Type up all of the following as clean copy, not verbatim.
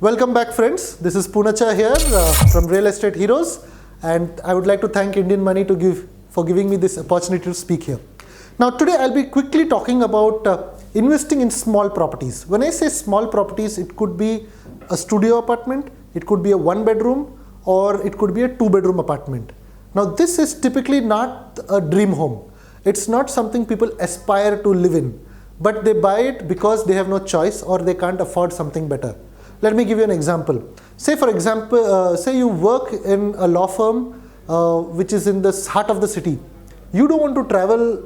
Welcome back, friends. This is Punacha here from Real Estate Heroes, and I would like to thank Indian Money for giving me this opportunity to speak here. Now today I'll be quickly talking about investing in small properties. When I say small properties, it could be a studio apartment, it could be a one bedroom, or it could be a two bedroom apartment. Now this is typically not a dream home. It's not something people aspire to live in, but they buy it because they have no choice or they can't afford something better. Let me give you an example. Say for example, say you work in a law firm which is in the heart of the city. You don't want to travel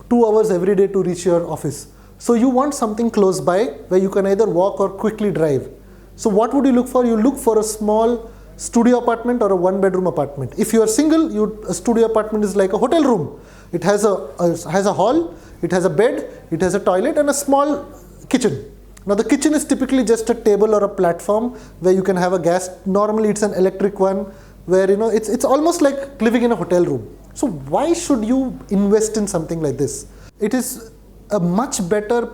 2 hours every day to reach your office. So you want something close by where you can either walk or quickly drive. So what would you look for? You look for a small studio apartment or a one bedroom apartment. If you are single, a studio apartment is like a hotel room. It has a hall, it has a bed, it has a toilet and a small kitchen. Now the kitchen is typically just a table or a platform where you can have a gas. Normally it's an electric one where it's almost like living in a hotel room. So why should you invest in something like this? It is a much better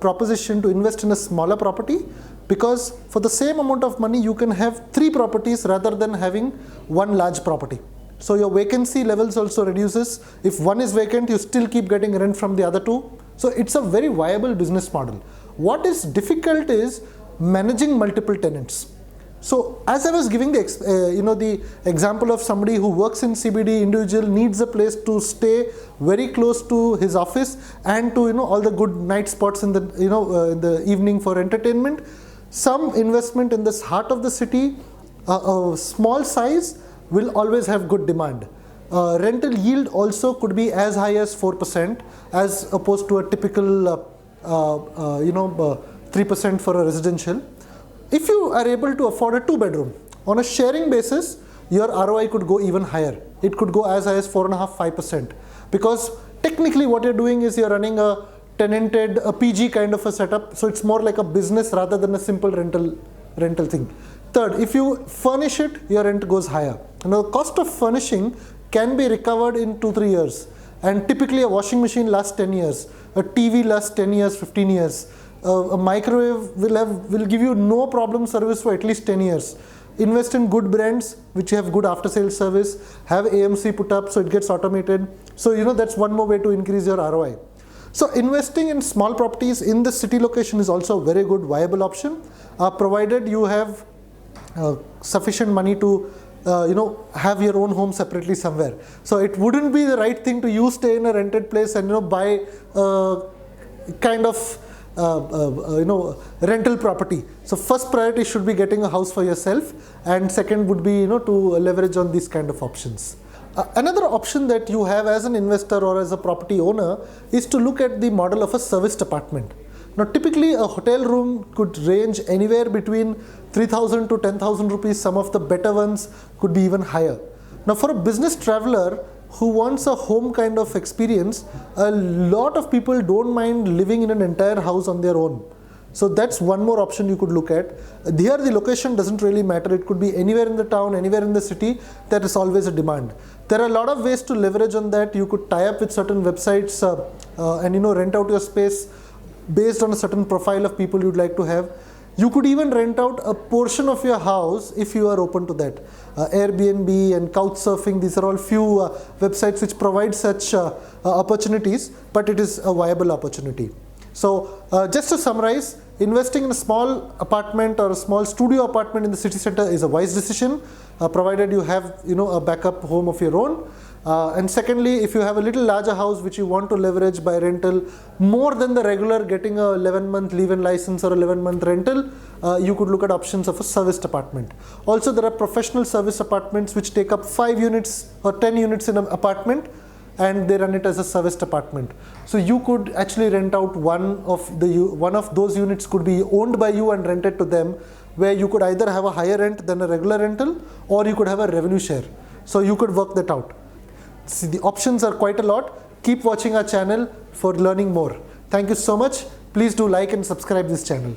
proposition to invest in a smaller property, because for the same amount of money you can have 3 properties rather than having one large property. So your vacancy levels also reduces. If one is vacant, you still keep getting rent from the other 2. So it's a very viable business model. What is difficult is managing multiple tenants. So as I was giving the example of somebody who works in CBD, individual needs a place to stay very close to his office and to all the good night spots in the in the evening for entertainment. Some investment in this heart of the city, a small size, will always have good demand. Rental yield also could be as high as 4% as opposed to a typical 3% for a residential. If you are able to afford a 2 bedroom on a sharing basis, your ROI could go even higher. It could go as high as 4.5-5%, because technically what you're doing is you're running a tenanted, a PG kind of a setup. So it's more like a business rather than a simple rental thing. Third, if you furnish it, your rent goes higher. Now the cost of furnishing can be recovered in 2-3 years. And typically a washing machine lasts 10 years, a TV lasts 10 years, 15 years. A microwave will give you no problem service for at least 10 years. Invest in good brands which have good after sales service, have AMC put up so it gets automated. So that's one more way to increase your ROI. So investing in small properties in the city location is also a very good viable option, provided you have sufficient money to have your own home separately somewhere. So it wouldn't be the right thing to stay in a rented place and buy kind of rental property. So first priority should be getting a house for yourself, and second would be to leverage on these kind of options. Another option that you have as an investor or as a property owner is to look at the model of a serviced apartment. Now typically a hotel room could range anywhere between 3,000 to 10,000 rupees. Some of the better ones could be even higher. Now for a business traveler who wants a home kind of experience, a lot of people don't mind living in an entire house on their own. So that's one more option you could look at. Here the location doesn't really matter. It could be anywhere in the town, anywhere in the city. There is always a demand. There are a lot of ways to leverage on that. You could tie up with certain websites and rent out your space based on a certain profile of people you'd like to have. You could even rent out a portion of your house if you are open to that. Airbnb and Couchsurfing, these are all few websites which provide such opportunities, but it is a viable opportunity. So just to summarize, investing in a small apartment or a small studio apartment in the city center is a wise decision, provided you have a backup home of your own. And secondly, if you have a little larger house which you want to leverage by rental more than the regular getting a 11-month leave-in license or 11-month rental, you could look at options of a serviced apartment. Also, there are professional service apartments which take up 5 units or 10 units in an apartment, and they run it as a serviced apartment. So you could actually rent out one of those units could be owned by you and rented to them, where you could either have a higher rent than a regular rental, or you could have a revenue share. So you could work that out. See, the options are quite a lot. Keep watching our channel for learning more. Thank you so much. Please do like and subscribe this channel.